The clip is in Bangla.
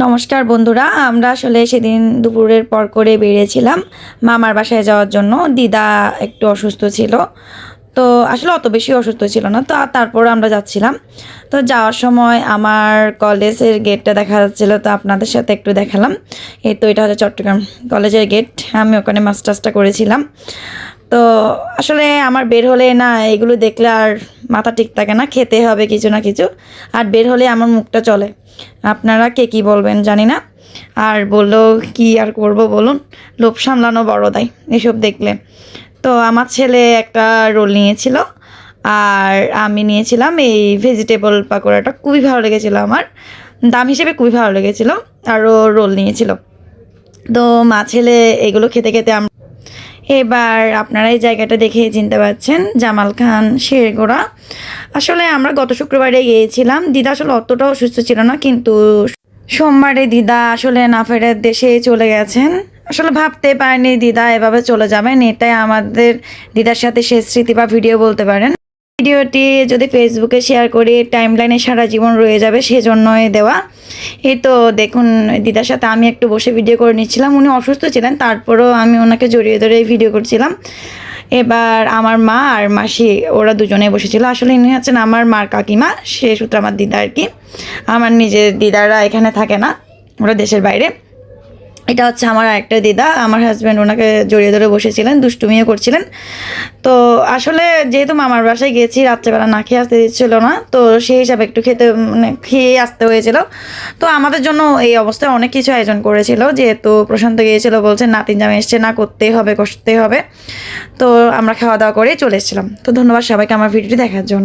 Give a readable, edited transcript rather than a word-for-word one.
নমস্কার বন্ধুরা, আমরা আসলে সেদিন দুপুরের পর করে বেরিয়েছিলাম মামার বাসায় যাওয়ার জন্য। দিদা একটু অসুস্থ ছিল, তো আসলে অত বেশি অসুস্থ ছিল না, তো তারপর আমরা যাচ্ছিলাম। তো যাওয়ার সময় আমার কলেজের গেটটা দেখা যাচ্ছিল, তো আপনাদের সাথে একটু দেখালাম। এই তো এটা হচ্ছে চট্টগ্রাম কলেজের গেট। আমি ওখানে মাস্টার্সটা করেছিলাম। তো আসলে আমার বের হলে না এগুলো দেখলে আর মাথা ঠিক থাকে না, খেতে হবে কিছু না কিছু, আর বের হলে আমার মুখটা চলে। আপনারা কে কী বলবেন জানি না, আর বললেও কি আর করব বলুন, লোভ সামলানো বড় দায় এসব দেখলে। তো আমার ছেলে একটা রোল নিয়েছিল, আর আমি নিয়েছিলাম এই ভেজিটেবল পাকোড়াটা। খুবই ভালো লেগেছিলো আমার, দাম হিসেবে খুবই ভালো লেগেছিলো। আরও রোল নিয়েছিল। তো মা ছেলে এগুলো খেতে খেতে এবার আপনারা এই জায়গাটা দেখে চিনতে পারছেন, জামাল খান শেরগোড়া। আসলে আমরা গত শুক্রবারে গিয়েছিলাম। দিদা আসলে অতটাও সুস্থ ছিল না, কিন্তু সোমবারে দিদা আসলে না ফেরার দেশে চলে গেছেন। আসলে ভাবতে পারিনি দিদা এভাবে চলে যাবেন। এটাই আমাদের দিদার সাথে শেষ স্মৃতি বা ভিডিও বলতে পারেন। ভিডিওটি যদি ফেসবুকে শেয়ার করি টাইমলাইনে সারা জীবন রয়ে যাবে, সেজন্যই দেওয়া। এই তো দেখুন, দিদার সাথে আমি একটু বসে ভিডিও করে নিচ্ছিলাম। উনি অসুস্থ ছিলেন, তারপরেও আমি ওনাকে জড়িয়ে ধরে ভিডিও করছিলাম। এবার আমার মা আর মাসি ওরা দুজনেই বসেছিল। আসলে ইনি হচ্ছেন আমার মার কাকিমা, সে সূত্রে আমার দিদা আর কি। আমার নিজের দিদারা এখানে থাকে না, ওরা দেশের বাইরে। এটা হচ্ছে আমার আরেকটা দিদা, আমার হাজব্যান্ড ওনাকে জড়িয়ে ধরে বসেছিলেন, দুষ্টুমিও করছিলেন। তো আসলে যেহেতু মামার বাসায় গেছি, রাত্রেবেলা না খেয়ে আসতে দিচ্ছিল না, তো সেই হিসাবে একটু খেয়ে আসতে হয়েছিল। তো আমাদের জন্য এই অবস্থায় অনেক কিছু আয়োজন করেছিল, যেহেতু প্রশান্ত গিয়েছিল, বলছে নাতিন জামা এসছে না, করতেই হবে, কষতেই হবে। তো আমরা খাওয়া দাওয়া করে চলে এসেছিলাম। তো ধন্যবাদ সবাইকে আমার ভিডিওটি দেখার জন্য।